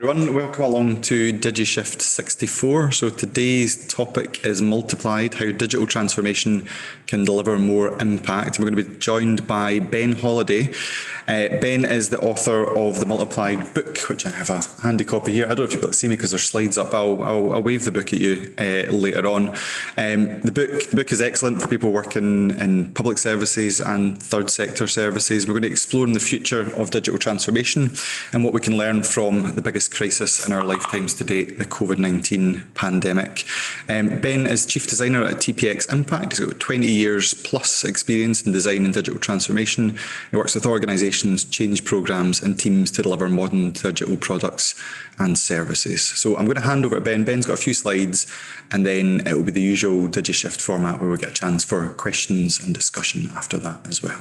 Everyone, welcome along to DigiShift 64. So today's topic is multiplied, how digital transformation can deliver more impact. We're going to be joined by Ben Holliday. Ben is the author of the Multiplied book, which I have a handy copy here. I don't know if you'll be able to see me because there's slides up. I'll wave the book at you later on. The book is excellent for people working in public services and third sector services. We're going to explore in the future of digital transformation and what we can learn from the biggest crisis in our lifetimes to date, the COVID-19 pandemic. Ben is Chief Designer at TPXimpact. He's got 20 years plus experience in design and digital transformation. He works with organisations, change programmes and teams to deliver modern digital products and services. So I'm going to hand over to Ben. Ben's got a few slides and then it will be the usual DigiShift format where we get a chance for questions and discussion after that as well.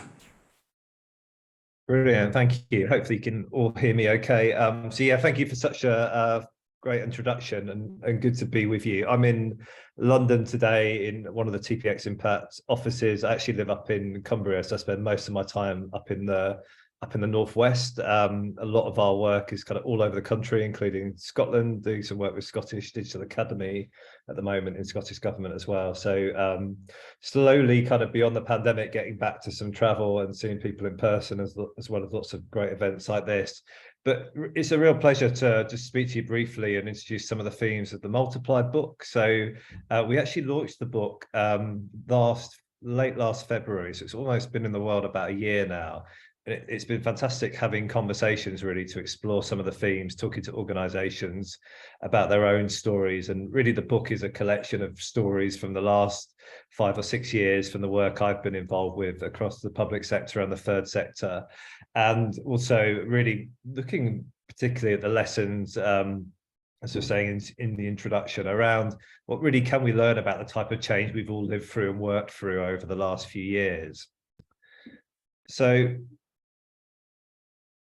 Brilliant, thank you. Hopefully you can all hear me okay. So yeah, thank you for such a great introduction and good to be with you. I'm in London today in one of the TPXimpact offices. I actually live up in Cumbria, so I spend most of my time up in the northwest. A lot of our work is kind of all over the country, including Scotland, doing some work with Scottish Digital Academy at the moment in Scottish Government as well. So slowly kind of beyond the pandemic, getting back to some travel and seeing people in person as well as lots of great events like this. But it's a real pleasure to just speak to you briefly and introduce some of the themes of the Multiplied book. So we actually launched the book late last February, so it's almost been in the world about a year now. It's been fantastic having conversations really to explore some of the themes, talking to organisations about their own stories. And really the book is a collection of stories from the last 5 or 6 years from the work I've been involved with across the public sector and the third sector. And also really looking particularly at the lessons, as you're saying in the introduction, around what really can we learn about the type of change we've all lived through and worked through over the last few years. So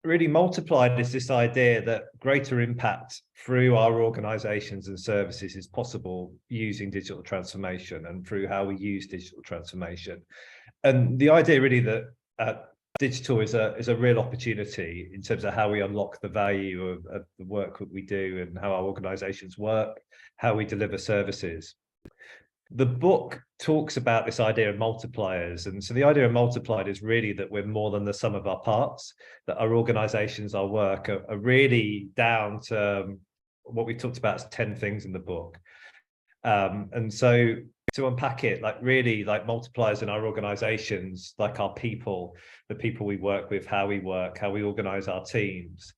really multiplied is this idea that greater impact through our organisations and services is possible using digital transformation and through how we use digital transformation. And the idea really that digital is a real opportunity in terms of how we unlock the value of the work that we do and how our organisations work, how we deliver services. The book talks about this idea of multipliers. And so the idea of multiplied is really that we're more than the sum of our parts, that our organizations, our work are really down to what we talked about as 10 things in the book. And so to unpack it, like really like multipliers in our organizations, like our people, the people we work with, how we work, how we organize our teams.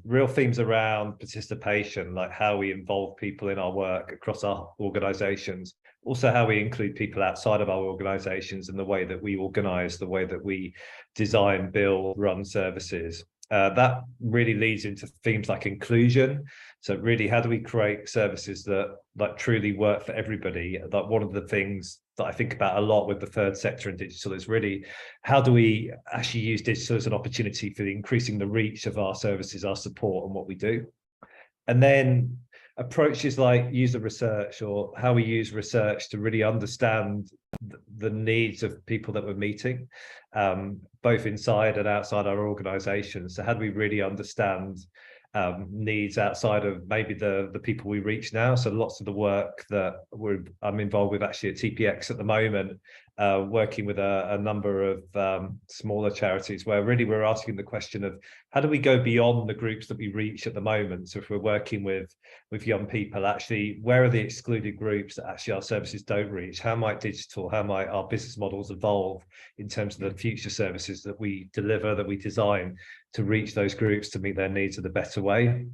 Real themes around participation, like how we involve people in our work across our organizations. Also how we include people outside of our organizations and the way that we organize, the way that we design, build, run services. That really leads into themes like inclusion. So really, how do we create services that like truly work for everybody? Like one of the things that I think about a lot with the third sector and digital is really, how do we actually use digital as an opportunity for increasing the reach of our services, our support and what we do? And then approaches like user research, or how we use research to really understand the needs of people that we're meeting, both inside and outside our organizations. So how do we really understand needs outside of maybe the people we reach now? So lots of the work that I'm involved with actually at TPX at the moment, working with a number of smaller charities, where really we're asking the question of how do we go beyond the groups that we reach at the moment? So if we're working with young people, actually, where are the excluded groups that actually our services don't reach? How might our business models evolve in terms of the future services that we deliver, that we design to reach those groups, to meet their needs in a better way?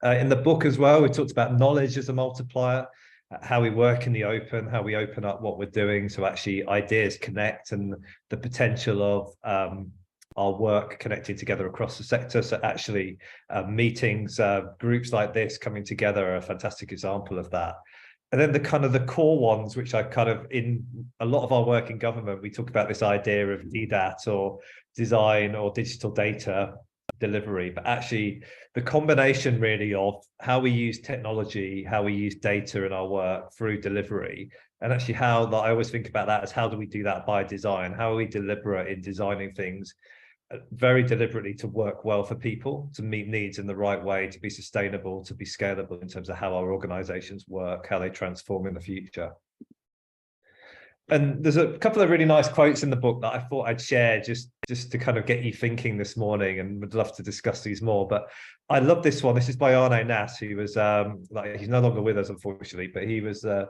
In the book as well, we talked about knowledge as a multiplier, how we work in the open, how we open up what we're doing so actually ideas connect, and the potential of our work connecting together across the sector. So actually meetings, groups like this coming together are a fantastic example of that. And then the core ones, which I kind of, in a lot of our work in government, we talk about this idea of DDAT, or design or digital data delivery, but actually the combination really of how we use technology, how we use data in our work through delivery, and actually how I always think about that as how do we do that by design? How are we deliberate in designing things very deliberately to work well for people, to meet needs in the right way, to be sustainable, to be scalable in terms of how our organizations work, how they transform in the future. And there's a couple of really nice quotes in the book that I thought I'd share just to kind of get you thinking this morning, and would love to discuss these more. But I love this one. This is by Arne Nass, who was like, he's no longer with us, unfortunately, but he was a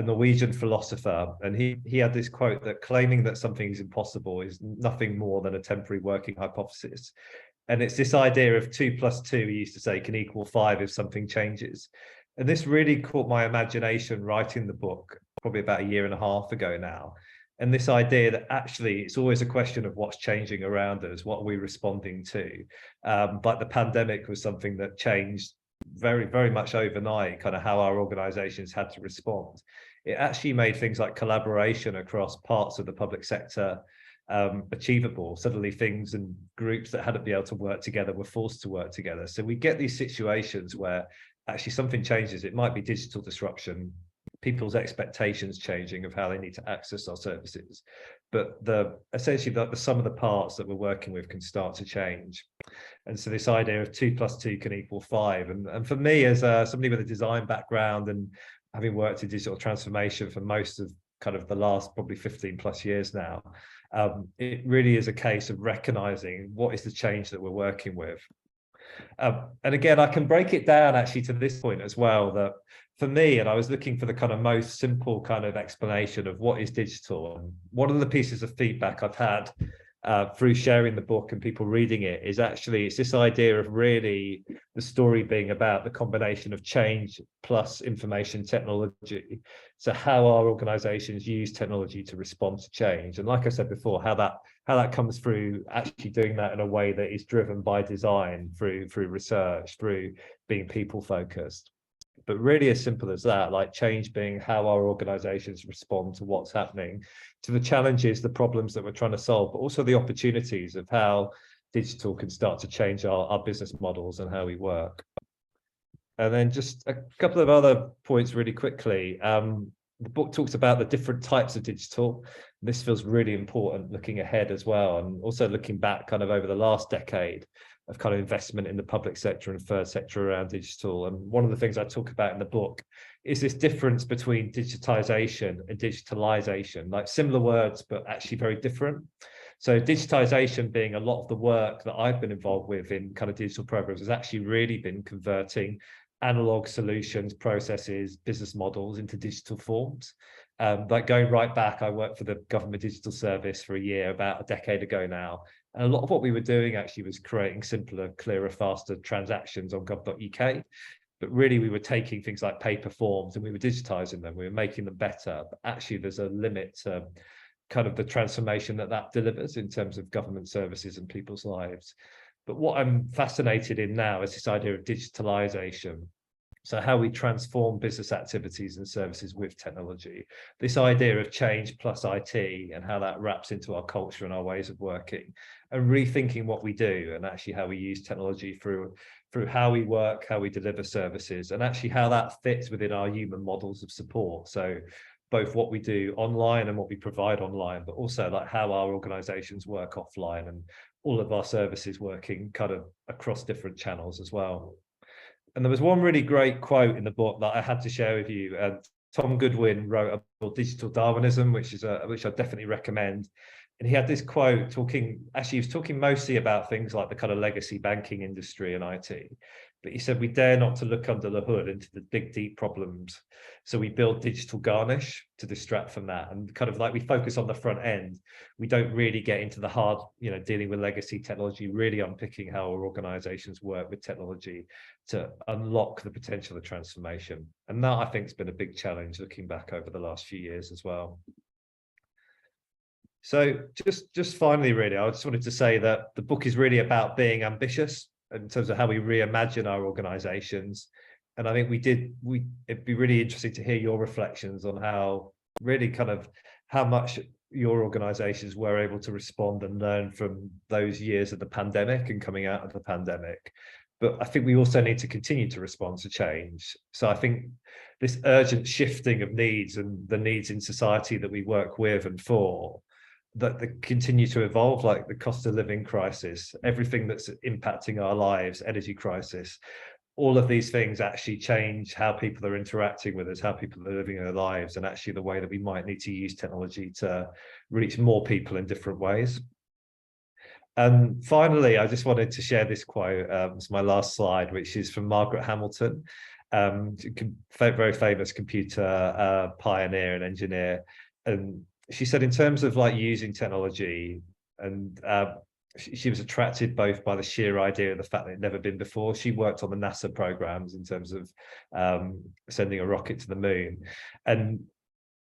Norwegian philosopher. And he had this quote that claiming that something is impossible is nothing more than a temporary working hypothesis. And it's this idea of 2 + 2, he used to say, can equal 5 if something changes. And this really caught my imagination writing the book, probably about 1.5 years ago now. And this idea that actually it's always a question of what's changing around us, what are we responding to? But the pandemic was something that changed very, very much overnight, kind of how our organizations had to respond. It actually made things like collaboration across parts of the public sector achievable. Suddenly things and groups that hadn't been able to work together were forced to work together. So we get these situations where actually something changes. It might be digital disruption, people's expectations changing of how they need to access our services, but essentially the sum of the parts that we're working with can start to change. And so this idea of 2 + 2 can equal 5, and for me, as somebody with a design background and having worked in digital transformation for most of kind of the last probably 15+ years now, it really is a case of recognizing what is the change that we're working with. And again, I can break it down actually to this point as well, that for me, and I was looking for the kind of most simple kind of explanation of what is digital. And one of the pieces of feedback I've had through sharing the book and people reading it is actually, it's this idea of really the story being about the combination of change plus information technology. So how our organizations use technology to respond to change. And like I said before, how that comes through actually doing that in a way that is driven by design, through research, through being people focused. But really as simple as that, like change being how our organizations respond to what's happening, to the challenges, the problems that we're trying to solve, but also the opportunities of how digital can start to change our business models and how we work. And then just a couple of other points really quickly. The book talks about the different types of digital. This feels really important looking ahead as well, and also looking back kind of over the last decade of kind of investment in the public sector and third sector around digital. And one of the things I talk about in the book is this difference between digitization and digitalization, like similar words, but actually very different. So digitization being a lot of the work that I've been involved with in kind of digital programs has actually really been converting analog solutions, processes, business models into digital forms. Like going right back, I worked for the Government Digital Service for a year, about a decade ago now. And a lot of what we were doing actually was creating simpler, clearer, faster transactions on gov.uk. But really, we were taking things like paper forms and we were digitizing them. We were making them better. But actually, there's a limit to kind of the transformation that delivers in terms of government services and people's lives. But what I'm fascinated in now is this idea of digitalization. So how we transform business activities and services with technology. This idea of change plus IT and how that wraps into our culture and our ways of working, and rethinking what we do and actually how we use technology through how we work, how we deliver services, and actually how that fits within our human models of support. So both what we do online and what we provide online, but also like how our organizations work offline and all of our services working kind of across different channels as well. And there was one really great quote in the book that I had to share with you. Tom Goodwin wrote a book, Digital Darwinism, which I definitely recommend. And he had this quote he was talking mostly about things like the kind of legacy banking industry and IT. But he said, we dare not to look under the hood into the big, deep problems. So we build digital garnish to distract from that. And kind of like we focus on the front end. We don't really get into the hard, dealing with legacy technology, really unpicking how our organizations work with technology to unlock the potential of transformation. And that, I think, has been a big challenge looking back over the last few years as well. So just finally, really, I just wanted to say that the book is really about being ambitious in terms of how we reimagine our organizations. And I think it'd be really interesting to hear your reflections on how really kind of how much your organizations were able to respond and learn from those years of the pandemic and coming out of the pandemic. But I think we also need to continue to respond to change. So I think this urgent shifting of needs and the needs in society that we work with and for that continue to evolve, like the cost of living crisis, everything that's impacting our lives, energy crisis, all of these things actually change how people are interacting with us, how people are living their lives, and actually the way that we might need to use technology to reach more people in different ways. And finally, I just wanted to share this quote. It's my last slide, which is from Margaret Hamilton, very famous computer pioneer and engineer. And she said, in terms of like using technology, and she was attracted both by the sheer idea of the fact that it'd never been before. She worked on the NASA programs in terms of sending a rocket to the moon. And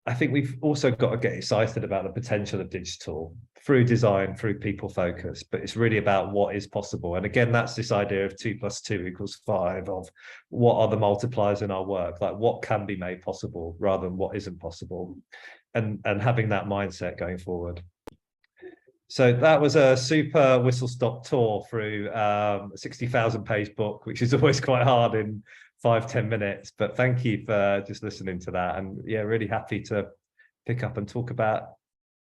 I think we've also got to get excited about the potential of digital through design, through people focus, but it's really about what is possible. And again, that's this idea of 2 + 2 = 5, of what are the multipliers in our work, like what can be made possible rather than what isn't possible, and having that mindset going forward. So that was a super whistle-stop tour through a 60,000 page book, which is always quite hard in 5-10 minutes, but thank you for just listening to that. And yeah, really happy to pick up and talk about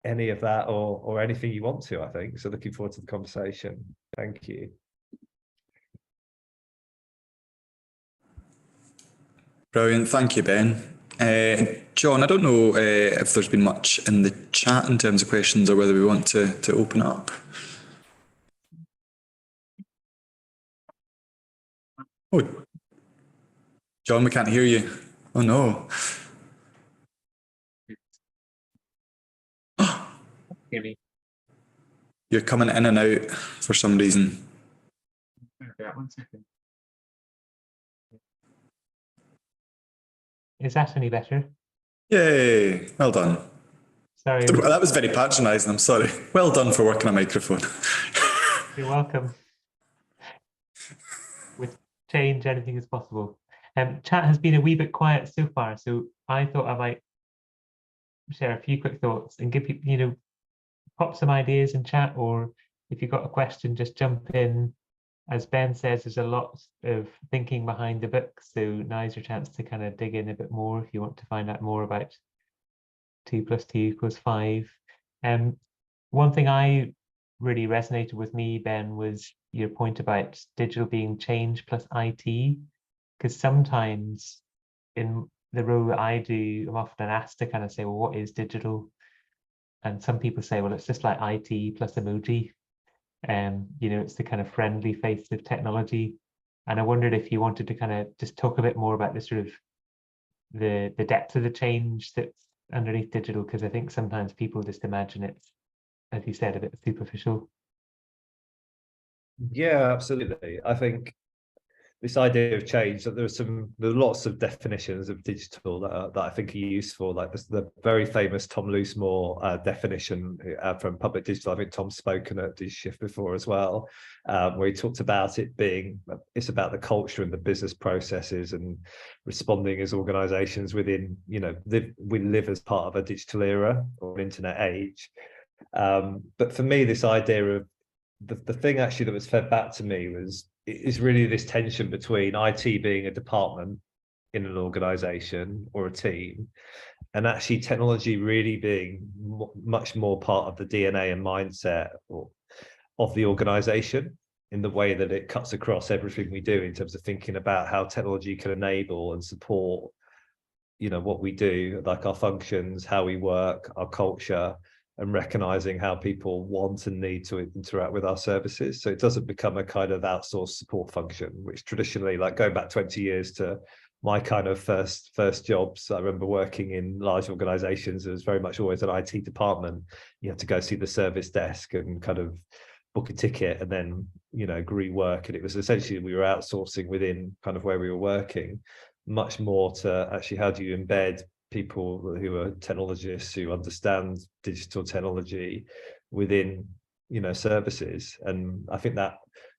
any of that or anything you want to, I think. So looking forward to the conversation. Thank you. Brilliant. Thank you, Ben. John, I don't know if there's been much in the chat in terms of questions or whether we want to open up. Oh, John, we can't hear you. Oh, no. Hear me? You're coming in and out for some reason. Okay, 1 second. Is that any better? Yay. Well done. Sorry. That was very patronising. I'm sorry. Well done for working a microphone. You're welcome. With change, anything is possible. Chat has been a wee bit quiet so far, so I thought I might share a few quick thoughts and give people, pop some ideas in chat, or if you've got a question, just jump in. As Ben says, there's a lot of thinking behind the book, so now's your chance to kind of dig in a bit more if you want to find out more about 2 + 2 = 5. One thing I really resonated with me, Ben, was your point about digital being change plus IT, because sometimes in the role that I do, I'm often asked to kind of say, well, what is digital? And some people say, well, it's just like IT plus emoji. It's the kind of friendly face of technology. And I wondered if you wanted to kind of just talk a bit more about the sort of the depth of the change that's underneath digital, because I think sometimes people just imagine it's, as you said, a bit superficial. Yeah, absolutely. I think this idea of change, that there are lots of definitions of digital that I think are useful, like the very famous Tom Loosemore definition from Public Digital. I think Tom's spoken at DigiShift before as well, where he talked about it's about the culture and the business processes and responding as organizations within, we live as part of a digital era or an internet age. But for me, this idea of the thing actually that was fed back to me is really this tension between IT being a department in an organization or a team, and actually technology really being much more part of the DNA and mindset of the organization, in the way that it cuts across everything we do in terms of thinking about how technology can enable and support, what we do, like our functions, how we work, our culture, and recognizing how people want and need to interact with our services. So it doesn't become a kind of outsourced support function, which traditionally, like going back 20 years to my kind of first jobs, I remember working in large organizations. It was very much always an IT department. You had to go see the service desk and kind of book a ticket and then, agree work. And it was essentially, we were outsourcing within kind of where we were working, much more to actually, how do you embed people who are technologists who understand digital technology within services. And I think that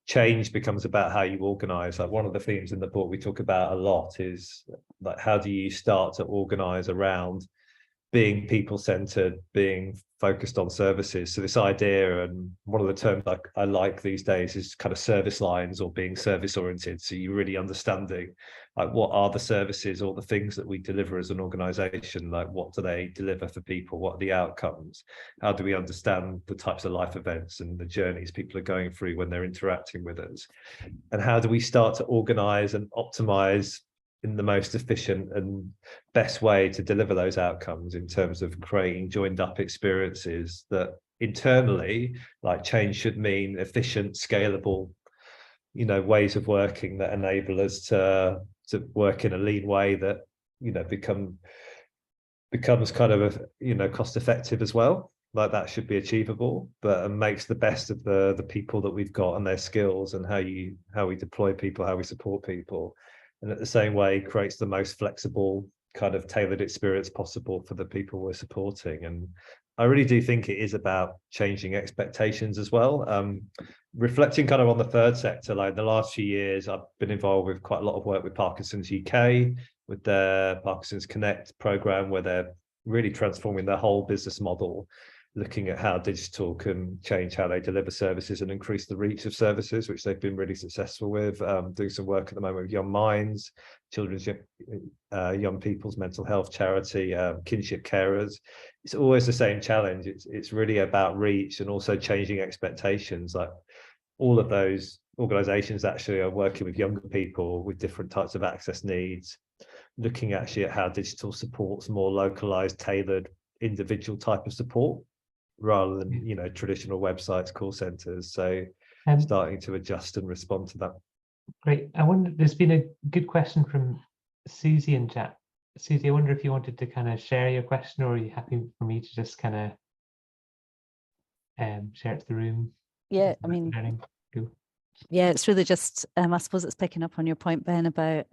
change becomes about how you organize. Like one of the themes in the book we talk about a lot is like, how do you start to organize around being people-centered, being focused on services. So this idea, and one of the terms I like these days, is kind of service lines, or being service-oriented. So you're really understanding like what are the services or the things that we deliver as an organization, like what do they deliver for people, what are the outcomes, how do we understand the types of life events and the journeys people are going through when they're interacting with us, and how do we start to organize and optimize in the most efficient and best way to deliver those outcomes, in terms of creating joined up experiences that internally, like, change should mean efficient, scalable, ways of working that enable us to work in a lean way that, becomes kind of cost effective as well. Like, that should be achievable, but makes the best of the people that we've got and their skills, and how we deploy people, how we support people, and at the same way creates the most flexible kind of tailored experience possible for the people we're supporting. And I really do think it is about changing expectations as well. Reflecting kind of on the third sector, like the last few years, I've been involved with quite a lot of work with Parkinson's UK, with their Parkinson's Connect program, where they're really transforming their whole business model, looking at how digital can change how they deliver services and increase the reach of services, which they've been really successful with. Doing some work at the moment with Young Minds, children's young people's mental health charity, kinship carers. It's always the same challenge. It's really about reach and also changing expectations. Like, all of those organizations actually are working with younger people with different types of access needs, looking actually at how digital supports more localized, tailored, individual type of support, rather than traditional websites, call centers. So starting to adjust and respond to that. Great. I wonder, there's been a good question from Susie in chat. Susie, I wonder if you wanted to kind of share your question, or are you happy for me to just kind of share it to the room? Yeah, I mean, yeah, it's really just, I suppose it's picking up on your point, Ben, about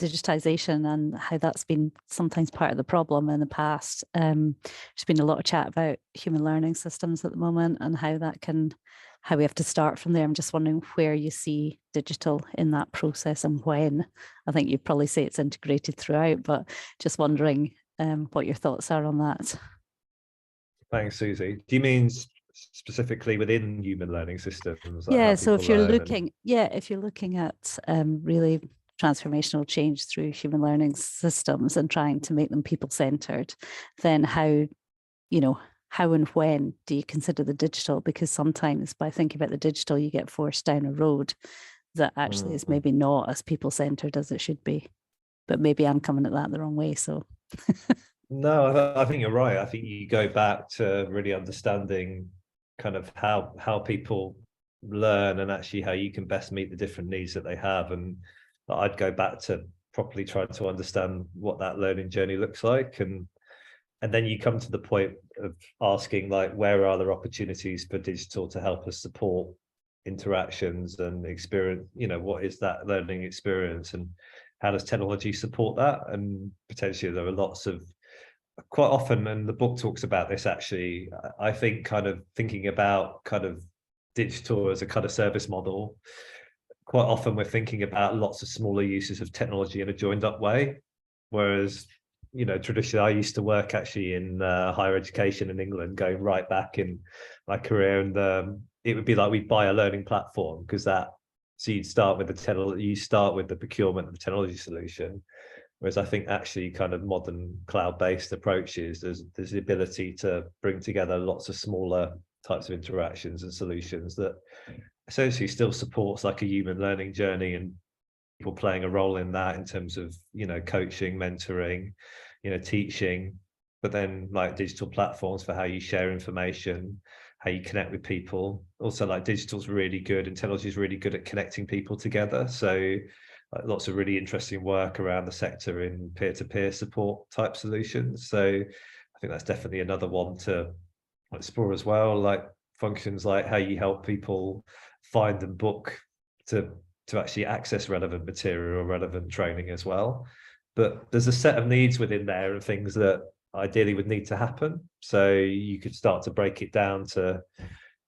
digitization and how that's been sometimes part of the problem in the past. There's been a lot of chat about human learning systems at the moment, and how we have to start from there. I'm just wondering where you see digital in that process, and when. I think you'd probably say it's integrated throughout, but just wondering what your thoughts are on that. Thanks, Susie. Do you mean specifically within human learning systems? Like, yeah, so if you're looking, if you're looking at really transformational change through human learning systems and trying to make them people-centered, then how and when do you consider the digital? Because sometimes by thinking about the digital, you get forced down a road that actually is maybe not as people-centered as it should be. But maybe I'm coming at that the wrong way. So no, I think you're right. I think you go back to really understanding kind of how people learn, and actually how you can best meet the different needs that they have. And I'd go back to properly try to understand what that learning journey looks like, and then you come to the point of asking, like, where are there opportunities for digital to help us support interactions and experience, what is that learning experience, and how does technology support that? And potentially there are lots of, quite often, and the book talks about this actually, I think kind of thinking about kind of digital as a kind of service model, quite often we're thinking about lots of smaller uses of technology in a joined up way. Whereas, traditionally, I used to work actually in higher education in England, going right back in my career, and it would be like we'd buy a learning platform, because so you'd start with the procurement of the technology solution. Whereas I think actually kind of modern cloud-based approaches, there's the ability to bring together lots of smaller types of interactions and solutions that essentially still supports like a human learning journey, and people playing a role in that in terms of, coaching, mentoring, teaching, but then like digital platforms for how you share information, how you connect with people. Also, like, digital's really good and technology is really good at connecting people together. So lots of really interesting work around the sector in peer-to-peer support type solutions. So I think that's definitely another one to explore as well, like functions like how you help people find and book to actually access relevant material or relevant training as well. But there's a set of needs within there and things that ideally would need to happen. So you could start to break it down to,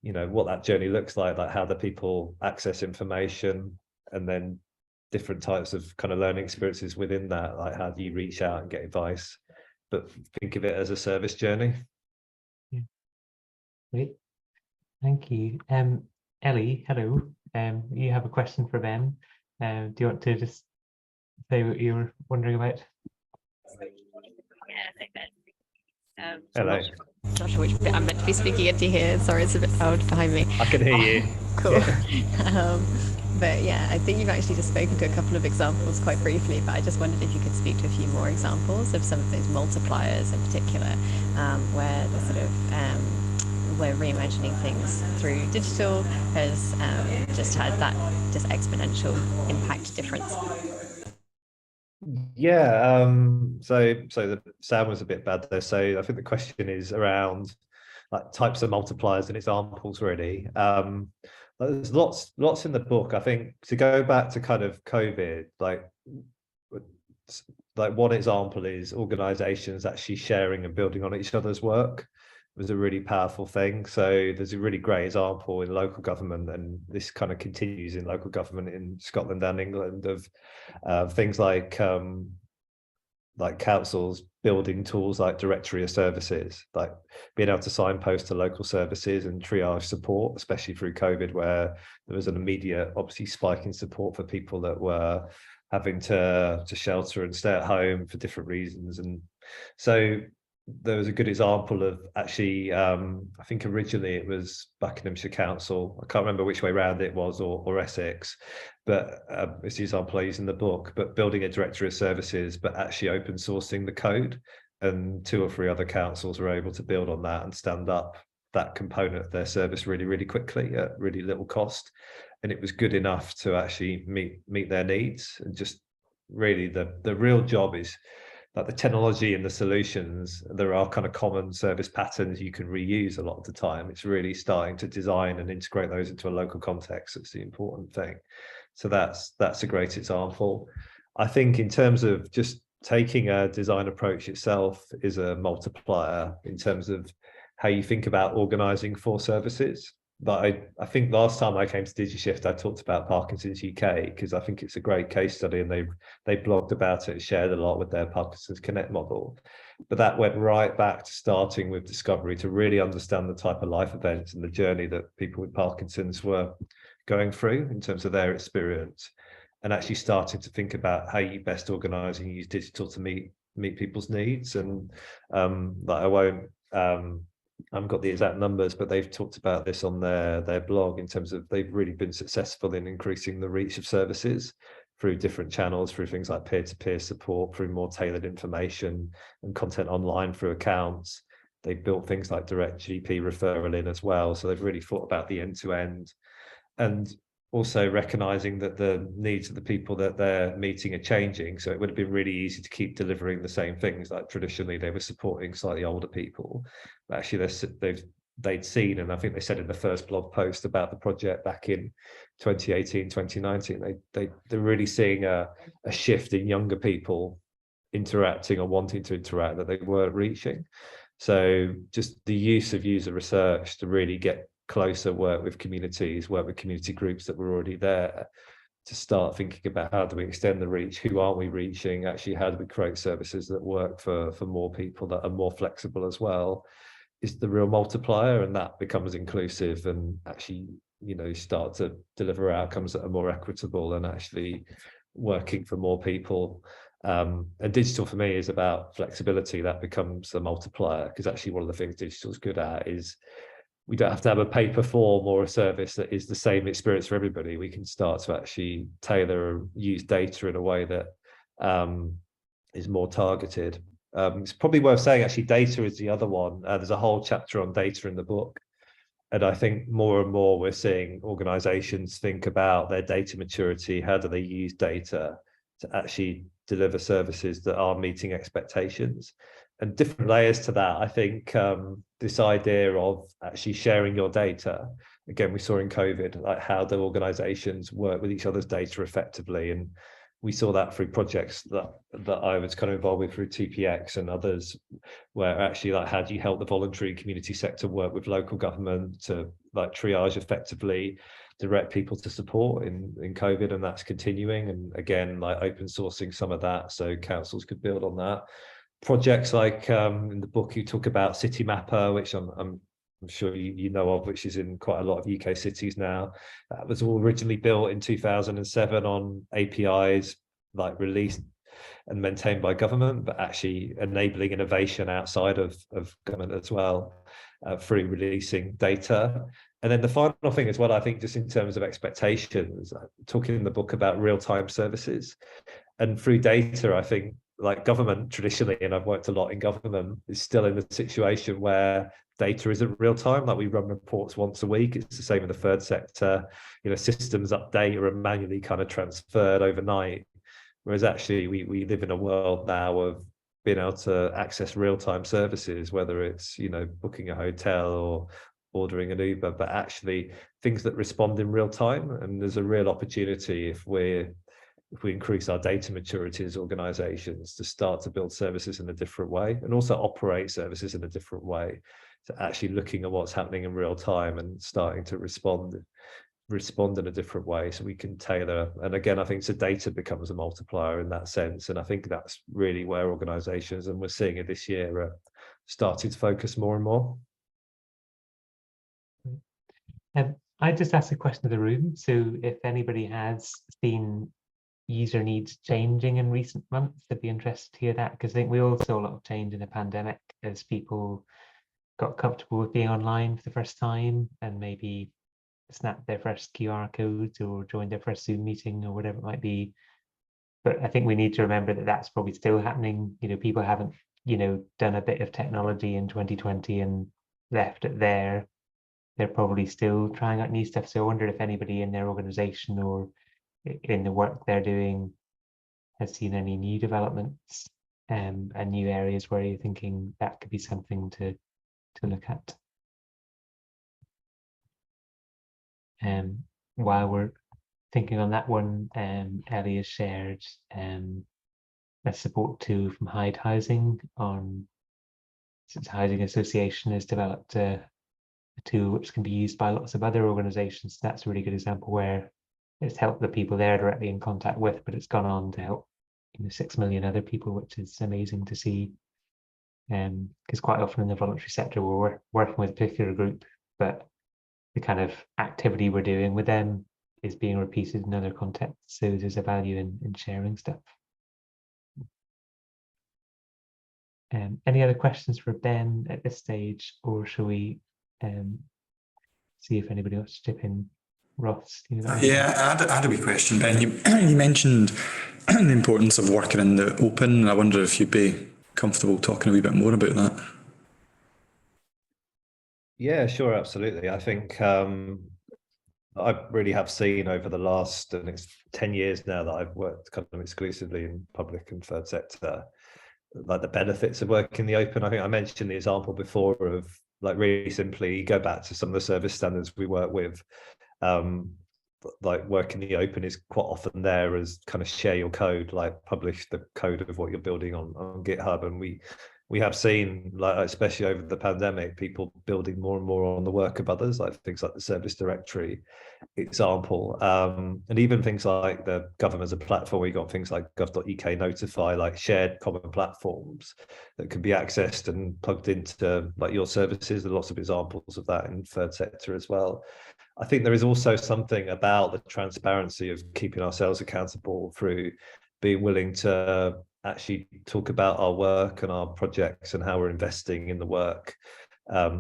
what that journey looks like how the people access information, and then different types of kind of learning experiences within that, like how do you reach out and get advice, but think of it as a service journey. Great, thank you. Ellie, hello. You have a question for Ben. Do you want to just say what you were wondering about? Hello. Not sure which bit I'm meant to be speaking into here. Sorry, it's a bit loud behind me. I can hear you. Cool. But yeah, I think you've actually just spoken to a couple of examples quite briefly, but I just wondered if you could speak to a few more examples of some of those multipliers in particular, where the sort of where reimagining things through digital has just had that just exponential impact difference. Yeah, so the sound was a bit bad there. So I think the question is around like types of multipliers and examples, really. There's lots in the book. I think to go back to kind of COVID, like one example is organizations actually sharing and building on each other's work was a really powerful thing. So there's a really great example in local government, and this kind of continues in local government in Scotland and England, of things like councils building tools like directory of services, like being able to signpost to local services and triage support, especially through COVID, where there was an immediate, obviously, spike in support for people that were having to shelter and stay at home for different reasons. And so there was a good example of actually, I think originally it was Buckinghamshire Council. I can't remember which way around it was, or Essex, but it's the example I use in the book, but building a directory of services, but actually open sourcing the code. And 2 or 3 other councils were able to build on that and stand up that component of their service really, really quickly at really little cost. And it was good enough to actually meet their needs. And just really the real job is, like the technology and the solutions, there are kind of common service patterns you can reuse a lot of the time. It's really starting to design and integrate those into a local context that's the important thing. So that's a great example. I think in terms of just taking a design approach itself is a multiplier in terms of how you think about organizing for services. But I think last time I came to DigiShift, I talked about Parkinson's UK, because I think it's a great case study, and they blogged about it, shared a lot with their Parkinson's Connect model. But that went right back to starting with discovery to really understand the type of life events and the journey that people with Parkinson's were going through in terms of their experience, and actually starting to think about how you best organize and use digital to meet people's needs. And I haven't got the exact numbers, but they've talked about this on their blog in terms of they've really been successful in increasing the reach of services through different channels, through things like peer-to-peer support, through more tailored information and content online through accounts. They've built things like direct GP referral in as well. So they've really thought about the end-to-end, and also recognizing that the needs of the people that they're meeting are changing. So it would have been really easy to keep delivering the same things. Like traditionally they were supporting slightly older people, but actually they'd seen, and I think they said in the first blog post about the project back in 2018, 2019, they're really seeing a shift in younger people interacting or wanting to interact that they weren't reaching. So just the use of user research to really get closer, work with communities, work with community groups that were already there, to start thinking about how do we extend the reach, who aren't we reaching, actually how do we create services that work for more people, that are more flexible as well, is the real multiplier. And that becomes inclusive and actually, start to deliver outcomes that are more equitable and actually working for more people. And digital for me is about flexibility. That becomes a multiplier, because actually one of the things digital is good at is we don't have to have a paper form or a service that is the same experience for everybody. We can start to actually tailor and use data in a way that is more targeted. It's probably worth saying actually data is the other one. There's a whole chapter on data in the book. And I think more and more we're seeing organizations think about their data maturity. How do they use data to actually deliver services that are meeting expectations? And different layers to that, I think this idea of actually sharing your data, again, we saw in COVID, like how do organizations work with each other's data effectively? And we saw that through projects that I was kind of involved with through TPX and others, where actually like how do you help the voluntary community sector work with local government to like triage effectively, direct people to support in COVID, and that's continuing. And again, like open sourcing some of that so councils could build on that. projects like in the book you talk about City Mapper, which I'm sure you know of, which is in quite a lot of UK cities now. That was all originally built in 2007 on APIs like released and maintained by government, but actually enabling innovation outside of government as well, through releasing data. And then the final thing as well, I think, just in terms of expectations, talking in the book about real-time services, and through data, I think like government traditionally, and I've worked a lot in government, is still in a situation where data isn't real time. Like we run reports once a week. It's the same in the third sector. You know, systems update or are manually kind of transferred overnight. Whereas actually we live in a world now of being able to access real-time services, whether it's, you know, booking a hotel or ordering an Uber, but actually things that respond in real time. And there's a real opportunity if we increase our data maturity as organizations to start to build services in a different way and also operate services in a different way. So actually looking at what's happening in real time and starting to respond in a different way so we can tailor. And again, I think so data becomes a multiplier in that sense. And I think that's really where organizations, and we're seeing it this year, are starting to focus more and more. I just asked a question to the room. So if anybody has seen user needs changing in recent months, I'd be interested to hear that, because I think we all saw a lot of change in the pandemic as people got comfortable with being online for the first time and maybe snapped their first QR codes or joined their first Zoom meeting or whatever it might be. But I think we need to remember that that's probably still happening. You know, people haven't, you know, done a bit of technology in 2020 and left it there. They're probably still trying out new stuff. So I wonder if anybody in their organization or in the work they're doing has seen any new developments and new areas where you're thinking that could be something to look at. While we're thinking on that one, Ellie has shared a support tool from Hyde Housing on, since Housing Association has developed a tool which can be used by lots of other organizations. That's a really good example where it's helped the people they're directly in contact with, but it's gone on to help, you know, 6 million other people, which is amazing to see. Because quite often in the voluntary sector, we're working with a particular group, but the kind of activity we're doing with them is being repeated in other contexts. So there's a value in sharing stuff. Any other questions for Ben at this stage, or shall we see if anybody wants to chip in? Ross? Yeah, I had a wee question, Ben. You mentioned the importance of working in the open, and I wonder if you'd be comfortable talking a wee bit more about that. Yeah, sure, absolutely. I think I really have seen over the last, and it's 10 years now that I've worked kind of exclusively in public and third sector, like the benefits of working in the open. I think I mentioned the example before of, like, really simply go back to some of the service standards we work with. Like work in the open is quite often there as kind of share your code, like publish the code of what you're building on GitHub. And we have seen, like, especially over the pandemic, people building more and more on the work of others, like things like the service directory example, and even things like the government as a platform. We got things like gov.uk Notify, like shared common platforms that can be accessed and plugged into like your services. There are lots of examples of that in third sector as well. I think there is also something about the transparency of keeping ourselves accountable through being willing to actually talk about our work and our projects and how we're investing in the work,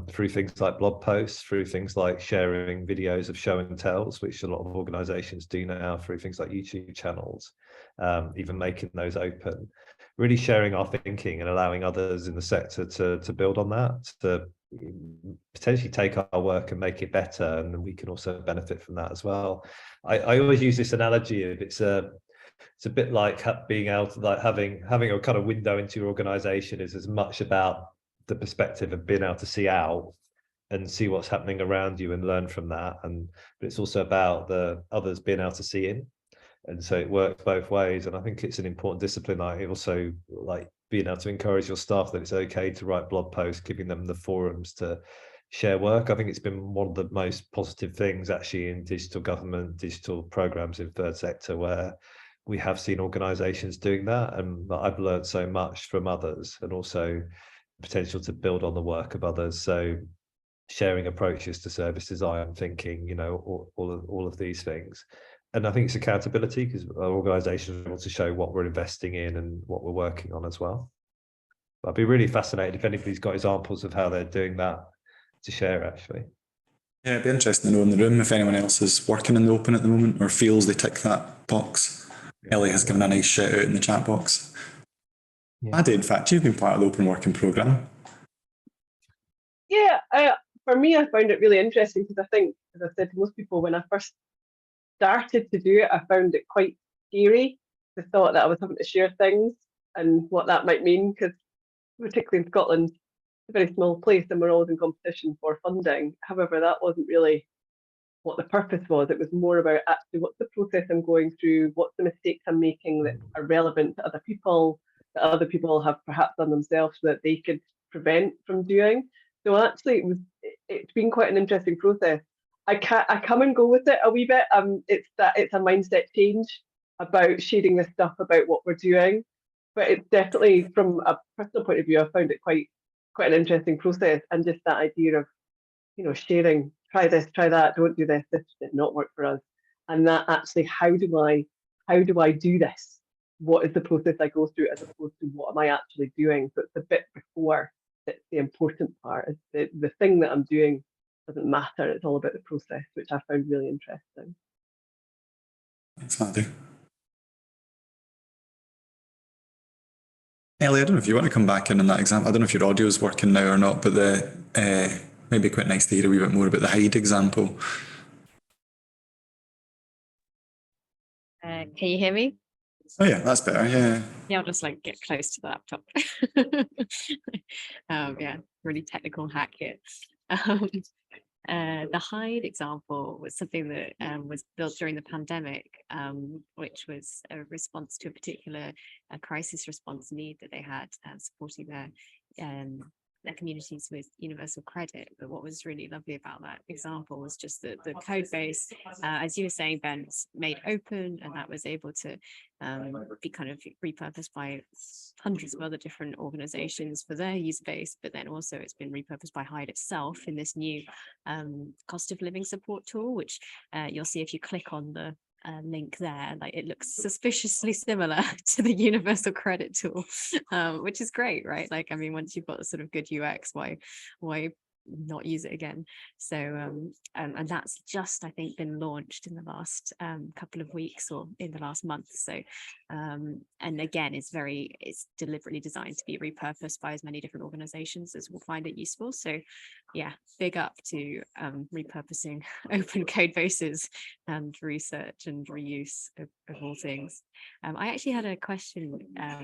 through things like blog posts, through things like sharing videos of show and tells, which a lot of organizations do now, through things like YouTube channels, even making those open, really sharing our thinking and allowing others in the sector to build on that, to potentially take our work and make it better, and then we can also benefit from that as well. I always use this analogy of it's a bit like being able to, like, having a kind of window into your organization is as much about the perspective of being able to see out and see what's happening around you and learn from that, but it's also about the others being able to see in. And so it works both ways. And I think it's an important discipline. I also like being able to encourage your staff that it's okay to write blog posts, giving them the forums to share work. I think it's been one of the most positive things actually in digital government, digital programs in third sector, where we have seen organizations doing that, and I've learned so much from others, and also potential to build on the work of others. So sharing approaches to service design thinking, all of these things. And I think it's accountability, because our organizations are able to show what we're investing in and what we're working on as well. I'd be really fascinated if anybody's got examples of how they're doing that to share, actually. Yeah, it'd be interesting to know in the room if anyone else is working in the open at the moment or feels they tick that box. Ellie has given a nice shout out in the chat box. Yeah. Maddie, in fact, you've been part of the open working programme. Yeah, for me, I found it really interesting because I think, as I said to most people, when I first started to do it, I found it quite scary. The thought that I was having to share things and what that might mean, because particularly in Scotland, it's a very small place and we're always in competition for funding. However, that wasn't really what the purpose was. It was more about actually what's the process I'm going through, what's the mistakes I'm making that are relevant to other people, that other people have perhaps done themselves so that they could prevent from doing. So actually, it's been quite an interesting process. I come and go with it a wee bit. It's a mindset change about sharing this stuff about what we're doing, but it's definitely, from a personal point of view, I found it quite an interesting process, and just that idea of sharing, try this, try that, don't do this did not work for us, and that actually how do I do this? What is the process I go through as opposed to what am I actually doing? So it's a bit before that's the important part. Is the thing that I'm doing doesn't matter. It's all about the process, which I found really interesting. Thanks, Maddie. Ellie, I don't know if you want to come back in on that example. I don't know if your audio is working now or not, but maybe quite nice to hear a wee bit more about the Hyde example. Can you hear me? Oh yeah, that's better. Yeah. Yeah, I'll just get close to the laptop. Yeah, really technical hack here. The Hyde example was something that was built during the pandemic, which was a response to a particular crisis response need that they had, supporting their communities with universal credit. But what was really lovely about that example was just that the code base, as you were saying, Ben, was made open, and that was able to be kind of repurposed by hundreds of other different organizations for their user base. But then also it's been repurposed by Hyde itself in this new cost of living support tool, which you'll see if you click on the link there, like it looks suspiciously similar to the universal credit tool, which is great, right? Like, I mean, once you've got a sort of good UX, why not use it again? So and that's just, I think, been launched in the last couple of weeks or in the last month. So and again, it's deliberately designed to be repurposed by as many different organizations as will find it useful. So yeah, big up to repurposing open code bases and research and reuse of all things. I actually had a question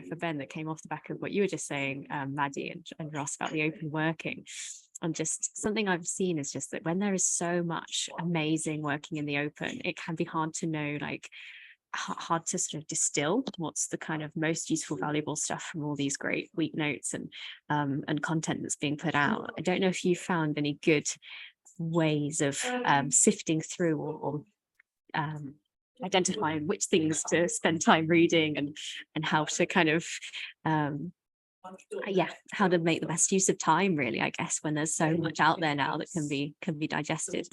for Ben that came off the back of what you were just saying, Maddie and Ross, about the open working. And just something I've seen is just that when there is so much amazing working in the open, it can be hard to know, like hard to sort of distill what's the kind of most useful, valuable stuff from all these great weak notes and content that's being put out. I don't know if you found any good ways of sifting through or identifying which things to spend time reading and how to kind of how to make the best use of time, really, I guess, when there's so much out there now that can be digested.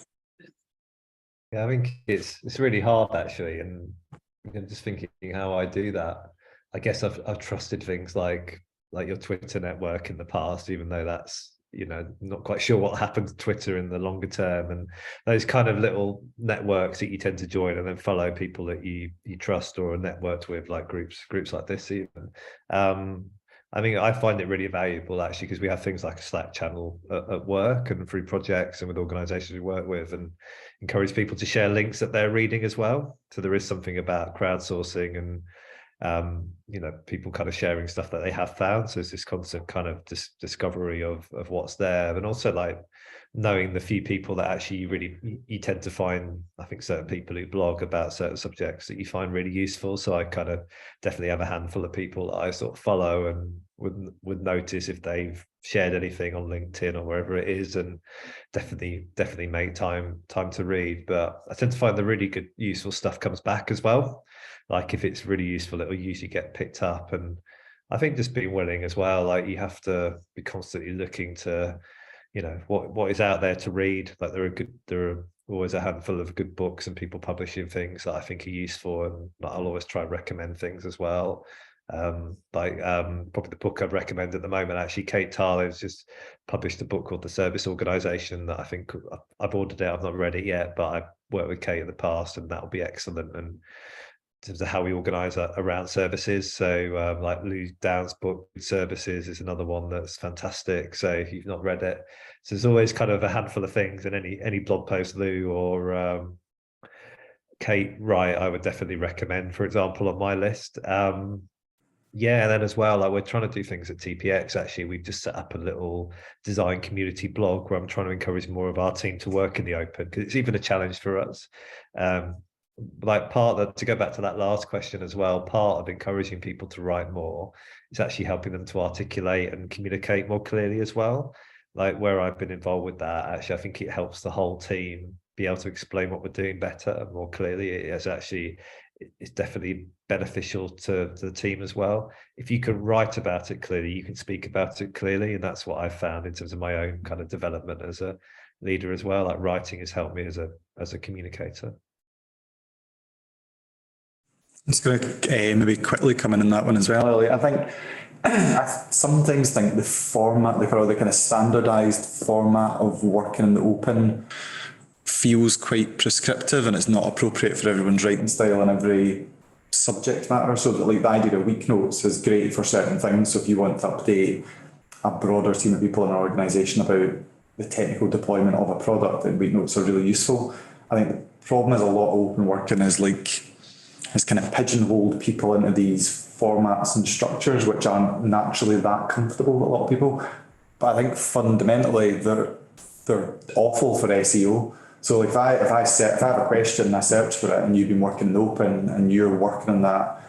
Yeah, I think it's really hard, actually, and I'm just thinking how I do that. I guess I've trusted things like your Twitter network in the past, even though that's not quite sure what happened to Twitter in the longer term, and those kind of little networks that you tend to join and then follow people that you trust or are networked with, like groups like this even. I mean, I find it really valuable, actually, because we have things like a Slack channel at work and through projects and with organizations we work with, and encourage people to share links that they're reading as well. So there is something about crowdsourcing and people kind of sharing stuff that they have found. So it's this constant kind of discovery of what's there, and also like knowing the few people that actually you tend to find, I think, certain people who blog about certain subjects that you find really useful. So I kind of definitely have a handful of people that I sort of follow and would notice if they've shared anything on LinkedIn or wherever it is, and definitely make time to read. But I tend to find the really good, useful stuff comes back as well. Like if it's really useful, it'll usually get picked up. And I think just being willing as well, like you have to be constantly looking to, you know, what is out there to read. Like there are always a handful of good books and people publishing things that I think are useful, and I'll always try and recommend things as well. Probably the book I'd recommend at the moment, actually, Kate Tarlow's just published a book called The Service Organisation that I think I've ordered it. I've not read it yet, but I've worked with Kate in the past, and that'll be excellent. And in terms of how we organise around services, so like Lou Downs' book Services is another one that's fantastic. So if you've not read it, so there's always kind of a handful of things, and any blog post Lou or Kate write, I would definitely recommend, for example, on my list. Yeah, and then as well, like we're trying to do things at TPX. Actually, we've just set up a little design community blog where I'm trying to encourage more of our team to work in the open, because it's even a challenge for us. Like to go back to that last question as well, part of encouraging people to write more is actually helping them to articulate and communicate more clearly as well. Like where I've been involved with that, actually, I think it helps the whole team be able to explain what we're doing better and more clearly. It's definitely beneficial to the team as well. If you can write about it clearly, you can speak about it clearly, and that's what I've found in terms of my own kind of development as a leader as well. Like writing has helped me as a communicator. I'm just going to maybe quickly come in on that one as well, Elliot. I think I sometimes think the format, the kind of standardised format of working in the open feels quite prescriptive, and it's not appropriate for everyone's writing style and every subject matter. So that, like, the idea of week notes is great for certain things. So if you want to update a broader team of people in an organisation about the technical deployment of a product, then week notes are really useful. I think the problem is a lot of open working is has kind of pigeonholed people into these formats and structures which aren't naturally that comfortable with a lot of people. But I think fundamentally they're awful for SEO. So if I have a question and I search for it and you've been working in the open and you're working on that,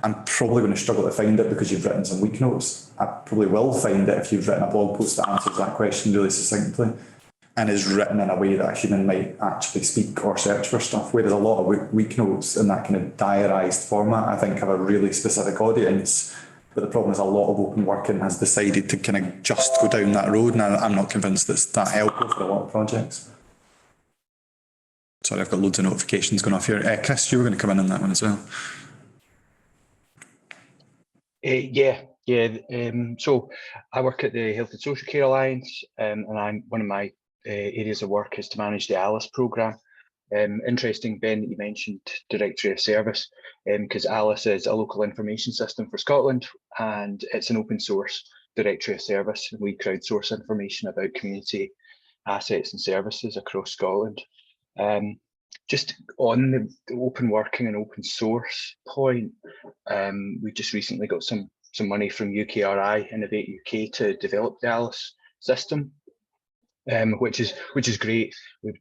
I'm probably going to struggle to find it because you've written some weak notes. I probably will find it if you've written a blog post that answers that question really succinctly and is written in a way that a human might actually speak or search for stuff. Whereas a lot of weak notes in that kind of diarised format, I think, have a really specific audience. But the problem is a lot of open working has decided to kind of just go down that road, and I'm not convinced that's that helpful for a lot of projects. Sorry, I've got loads of notifications going off here. Chris, you were going to come in on that one as well. So I work at the Health and Social Care Alliance, and one of my areas of work is to manage the ALICE programme. Interesting, Ben, that you mentioned Directory of Service, because ALICE is a local information system for Scotland, and it's an open source Directory of Service. We crowdsource information about community assets and services across Scotland. Just on the open working and open source point, we just recently got some money from UKRI, Innovate UK, to develop the ALICE system, which is great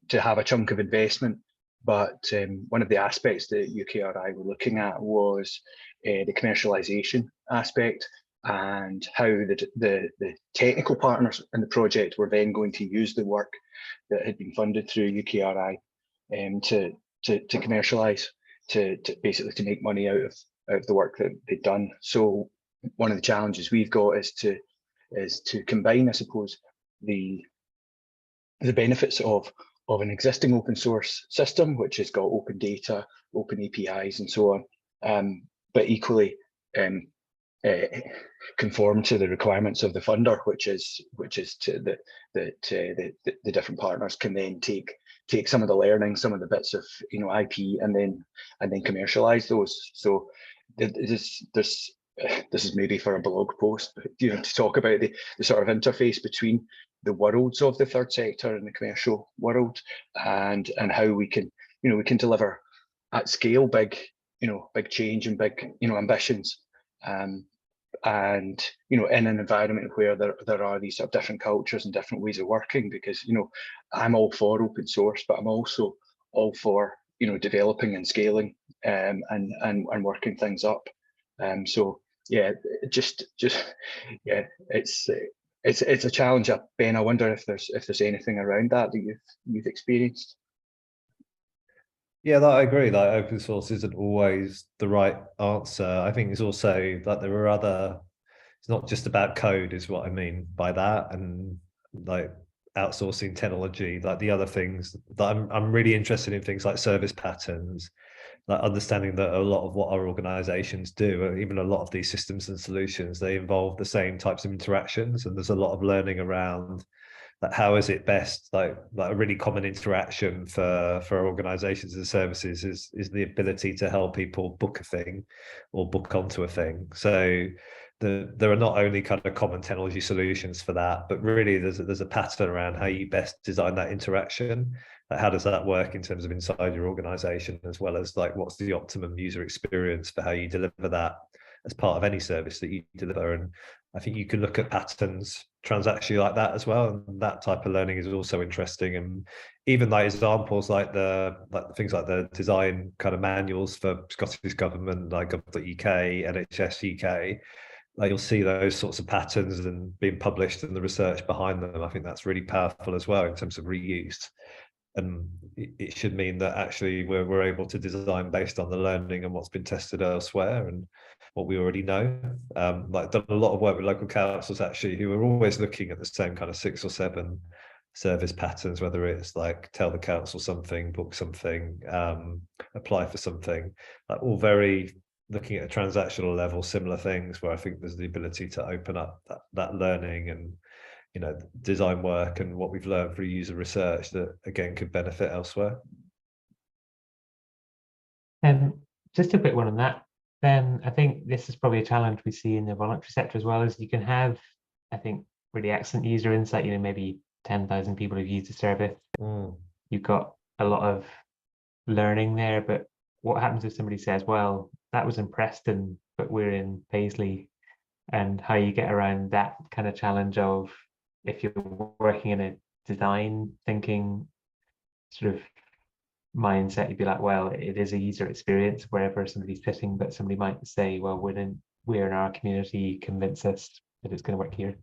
to have a chunk of investment. But one of the aspects that UKRI were looking at was the commercialisation aspect, and how the technical partners in the project were then going to use the work that had been funded through UKRI to commercialise, to basically to make money out of the work that they'd done. So one of the challenges we've got is to combine, I suppose, the benefits of an existing open source system, which has got open data, open APIs, and so on, but equally conform to the requirements of the funder, which is to the different partners can then take some of the learning, some of the bits of IP, and then commercialize those. So this is maybe for a blog post, but, to talk about the sort of interface between the worlds of the third sector and the commercial world, and how we can deliver at scale big change and big ambitions, and in an environment where there are these sort of different cultures and different ways of working. Because I'm all for open source, but I'm also all for developing and scaling and working things up. So yeah, it's it's a challenge, Ben. I wonder if there's anything around that you've experienced. Yeah, that I agree. Like open source isn't always the right answer. I think it's also that there are other. It's not just about code, is what I mean by that, and like outsourcing technology. Like the other things that I'm really interested in, things like service patterns, like understanding that a lot of what our organizations do, or even a lot of these systems and solutions, they involve the same types of interactions, and there's a lot of learning around that. How is it best, like a really common interaction for organizations and services is the ability to help people book a thing or book onto a thing. So there are not only kind of common technology solutions for that, but really there's a pattern around how you best design that interaction. Like how does that work in terms of inside your organization, as well as like what's the optimum user experience for how you deliver that as part of any service that you deliver. And I think you can look at patterns transactionally like that as well, and that type of learning is also interesting. And even like examples like the things like the design kind of manuals for Scottish Government, like gov.uk, NHS UK, like you'll see those sorts of patterns and being published and the research behind them. I think that's really powerful as well in terms of reuse. And it should mean that actually we're able to design based on the learning and what's been tested elsewhere and what we already know. Like done a lot of work with local councils actually, who are always looking at the same kind of 6 or 7 service patterns, whether it's like tell the council something, book something, apply for something, like all very looking at a transactional level, similar things where I think there's the ability to open up that learning and design work and what we've learned through user research that again could benefit elsewhere. Just a quick one on that. Then I think this is probably a challenge we see in the voluntary sector as well, is you can have, I think, really excellent user insight, maybe 10,000 people have used the service. You've got a lot of learning there, but what happens if somebody says, well, that was in Preston, but we're in Paisley, and how you get around that kind of challenge of, if you're working in a design thinking sort of mindset, you'd be like, well, it is a user experience wherever somebody's sitting, but somebody might say, well, we're in our community, convince us that it's going to work here.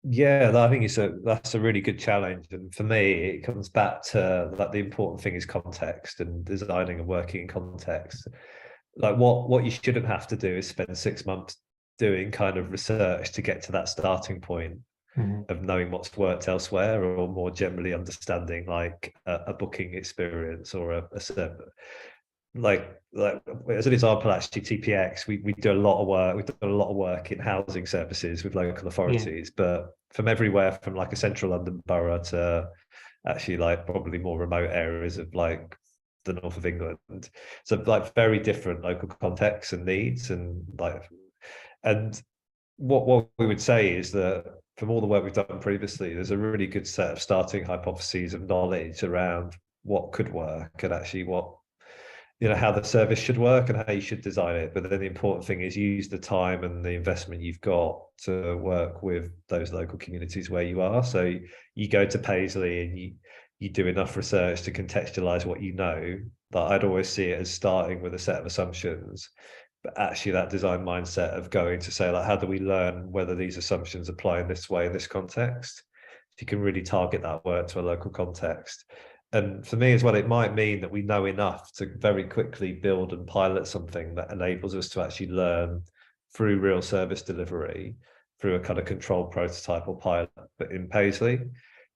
Yeah, I think that's a really good challenge. And for me, it comes back to that the important thing is context and designing and working in context. Like what you shouldn't have to do is spend 6 months doing kind of research to get to that starting point of knowing what's worked elsewhere, or more generally understanding like a booking experience or a service. Like as an example, actually TPX, we do a lot of work. We've done a lot of work in housing services with local authorities, but from everywhere from like a central London borough to actually like probably more remote areas of like the north of England. So like very different local contexts and needs, and what we would say is that from all the work we've done previously, there's a really good set of starting hypotheses of knowledge around what could work and actually what, how the service should work and how you should design it. But then the important thing is use the time and the investment you've got to work with those local communities where you are. So you go to Paisley and you do enough research to contextualize what you know. But I'd always see it as starting with a set of assumptions, but actually that design mindset of going to say, like, how do we learn whether these assumptions apply in this way, in this context? You can really target that work to a local context. And for me as well, it might mean that we know enough to very quickly build and pilot something that enables us to actually learn through real service delivery, through a kind of controlled prototype or pilot, but in Paisley.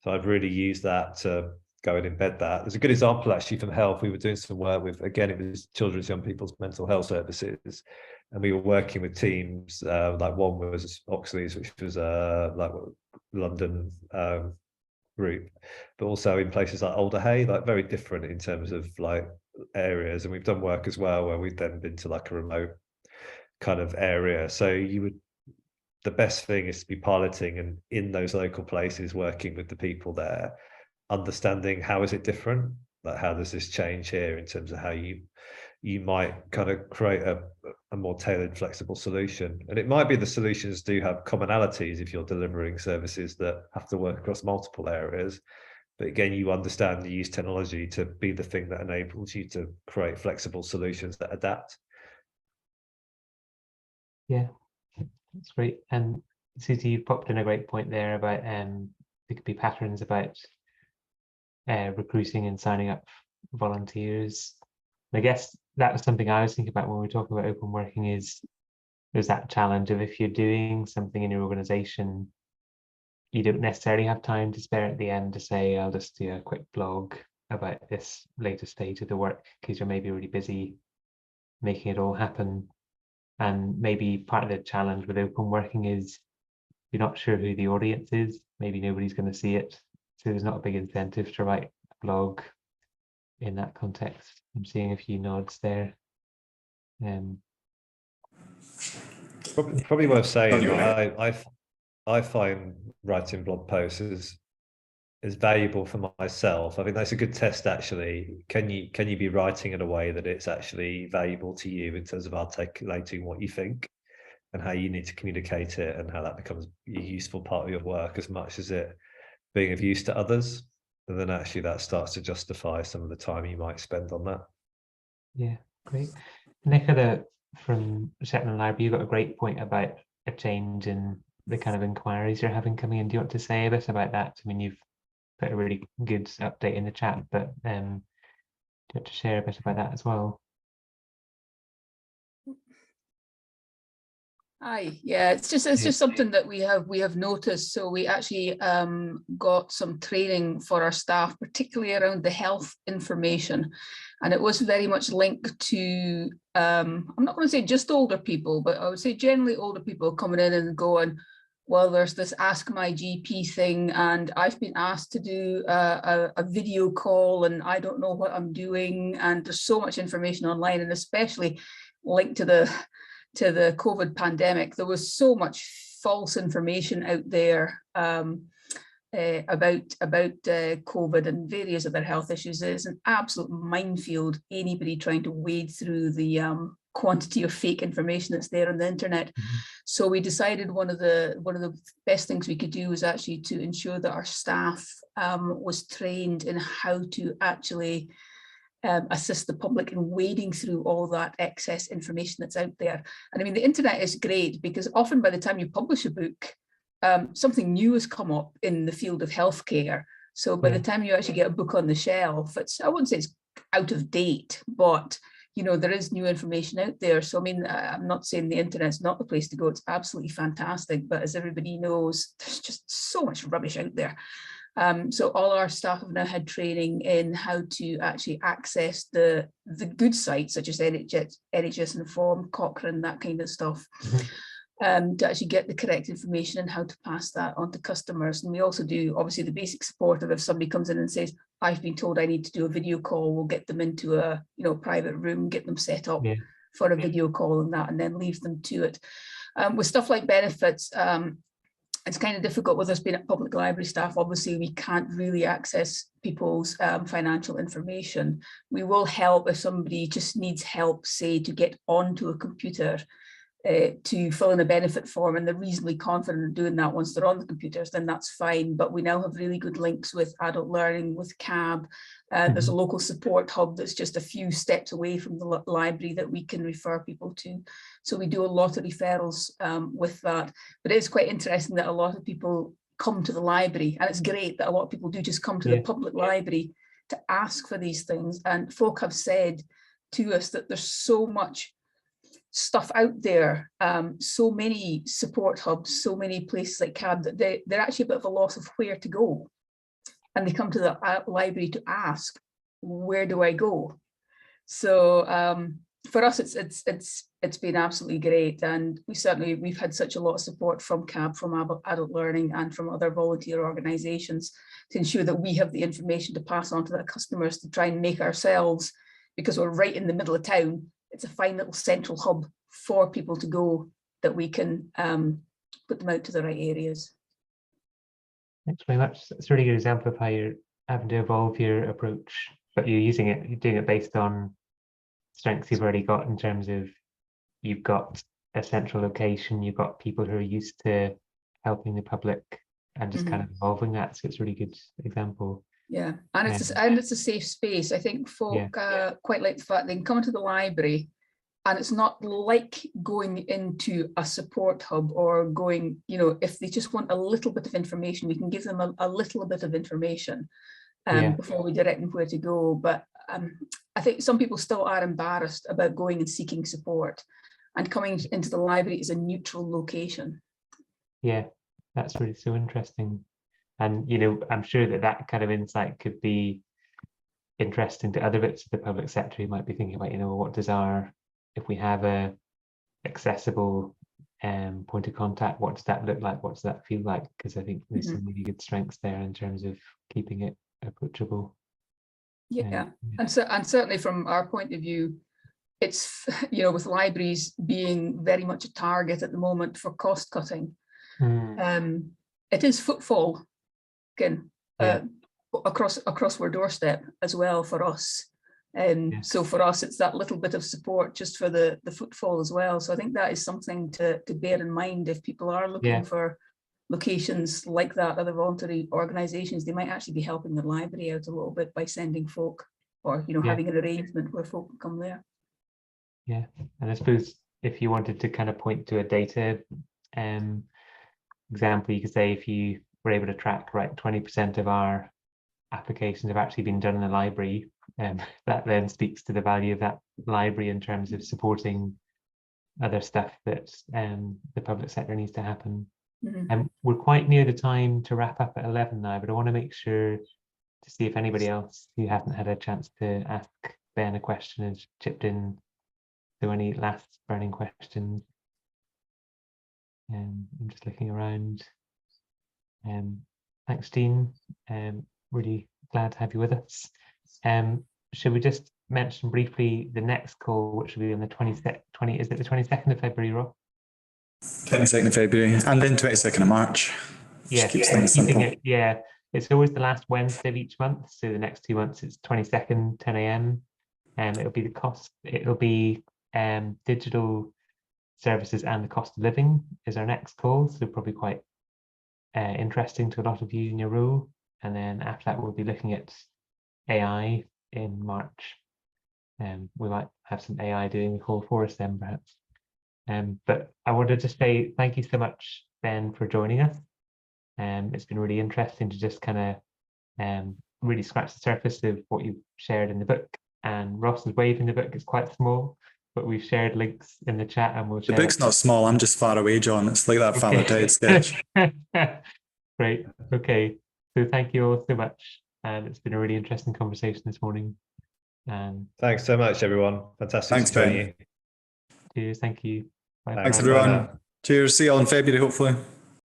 So I've really used that to go and embed that. There's a good example actually from health. We were doing some work with, again, it was children's, young people's mental health services, and we were working with teams. Like one was Oxley's, which was like London group, but also in places like Alderhay, like very different in terms of like areas. And we've done work as well where we've then been to like a remote kind of area. So the best thing is to be piloting and in those local places, working with the people there, understanding how is it different, like how does this change here in terms of how you might kind of create a more tailored, flexible solution. And it might be the solutions do have commonalities if you're delivering services that have to work across multiple areas. But again, you understand you use technology to be the thing that enables you to create flexible solutions that adapt. Yeah, that's great. And Susie, you've popped in a great point there about there could be patterns about recruiting and signing up volunteers. I guess that was something I was thinking about when we were talking about open working, is there's that challenge of if you're doing something in your organization, you don't necessarily have time to spare at the end to say, I'll just do a quick blog about this later stage of the work, because you're maybe really busy making it all happen. And maybe part of the challenge with open working is you're not sure who the audience is. Maybe nobody's going to see it. So there's not a big incentive to write a blog in that context. I'm seeing a few nods there. Probably worth saying, Sorry, I find writing blog posts is valuable for myself. I think that's a good test, actually. Can you be writing in a way that it's actually valuable to you in terms of articulating what you think and how you need to communicate it, and how that becomes a useful part of your work as much as it being of use to others? And then actually that starts to justify some of the time you might spend on that. Yeah, great. Nicola from Shetland Library, you got a great point about a change in the kind of inquiries you're having coming in. Do you want to say a bit about that? I mean, you've put a really good update in the chat, but do you want to share a bit about that as well? Hi, yeah, it's just something that we have noticed. So we actually got some training for our staff, particularly around the health information, and it was very much linked to I'm not going to say just older people, but I would say generally older people coming in and going, well, there's this Ask My GP thing, and I've been asked to do a video call, and I don't know what I'm doing, and there's so much information online, and especially linked to the COVID pandemic. There was so much false information out there about COVID and various other health issues. It's an absolute minefield, anybody trying to wade through the quantity of fake information that's there on the internet. Mm-hmm. So we decided one of the best things we could do was actually to ensure that our staff was trained in how to actually assist the public in wading through all that excess information that's out there. And I mean, the internet is great because often by the time you publish a book, something new has come up in the field of healthcare. So by the time you actually get a book on the shelf, I wouldn't say it's out of date, but you know, there is new information out there. So I mean, I'm not saying the internet's not the place to go. It's absolutely fantastic. But as everybody knows, there's just so much rubbish out there. So all our staff have now had training in how to actually access the good sites such as NHS Inform, Cochrane, that kind of stuff, to actually get the correct information and how to pass that on to customers. And we also do obviously the basic support of if somebody comes in and says, I've been told I need to do a video call, we'll get them into a private room, get them set up for a video call and then leave them to it. With stuff like benefits, it's kind of difficult with us being at public library staff. Obviously, we can't really access people's financial information. We will help if somebody just needs help, say, to get onto a computer to fill in a benefit form, and they're reasonably confident in doing that once they're on the computers, then that's fine. But we now have really good links with adult learning, with CAB. There's a local support hub that's just a few steps away from the library that we can refer people to. So we do a lot of referrals with that. But it is quite interesting that a lot of people come to the library, and it's great that a lot of people do just come to the public library to ask for these things. And folk have said to us that there's so much stuff out there, so many support hubs, so many places like CAB, that they're actually a bit of a loss of where to go. And they come to the library to ask, where do I go? So for us, it's been absolutely great. And we've had such a lot of support from CAB, from Adult Learning, and from other volunteer organisations to ensure that we have the information to pass on to the customers to try and make ourselves, because we're right in the middle of town, it's a fine little central hub for people to go that we can put them out to the right areas. Thanks very much. It's a really good example of how you're having to evolve your approach, but you're doing it based on strengths you've already got in terms of you've got a central location, you've got people who are used to helping the public and just kind of evolving that. So it's a really good example. Yeah, and it's a safe space. I think folk quite like the fact they can come to the library And it's not like going into a support hub or going, you know, if they just want a little bit of information, we can give them a little bit of information before we direct them where to go. But I think some people still are embarrassed about going and seeking support, and coming into the library is a neutral location. Yeah, that's really so interesting. And, you know, I'm sure that that kind of insight could be interesting to other bits of the public sector who might be thinking about, you know, what does our, if we have a accessible point of contact, what does that look like? What does that feel like? Because I think there's some really good strengths there in terms of keeping it approachable. Yeah, and certainly from our point of view, it's, you know, with libraries being very much a target at the moment for cost cutting, it is footfall again across our doorstep as well for us. So for us, it's that little bit of support just for the footfall as well. So I think that is something to bear in mind if people are looking for locations like that, other voluntary organisations. They might actually be helping the library out a little bit by sending folk, or, you know, having an arrangement where folk can come there. Yeah, and I suppose if you wanted to kind of point to a data example, you could say if you were able to track, right, 20% of our applications have actually been done in the library, that then speaks to the value of that library in terms of supporting other stuff that the public sector needs to happen. And we're quite near the time to wrap up at 11 now, but I want to make sure to see if anybody else who hasn't had a chance to ask Ben a question has chipped in. So any last burning questions? I'm just looking around. Thanks, Dean. Really glad to have you with us. Should we just mention briefly the next call, which will be on the 22nd, is it the 22nd of February, Rob? 22nd of February, and then 22nd of March. Yeah, keeps things simple. It's always the last Wednesday of each month. So the next 2 months, it's 22nd, 10 a.m. It'll be the cost, it'll be digital services and the cost of living is our next call. So probably quite interesting to a lot of you in your role. And then after that, we'll be looking at AI in March. We might have some AI doing the call for us then, perhaps. But I wanted to say thank you so much, Ben, for joining us. It's been really interesting to just kind of really scratch the surface of what you've shared in the book. And Ross's wave in the book is quite small, but we've shared links in the chat, and we'll share. The book's not small, I'm just far away, John. It's like that Father Ted sketch. Great. Okay. So thank you all so much. It's been a really interesting conversation this morning. Thanks so much, everyone. Fantastic. Thanks, to join Ben. you. Cheers. Thank you. Bye. Thanks, everyone. Cheers. See you all in February, hopefully.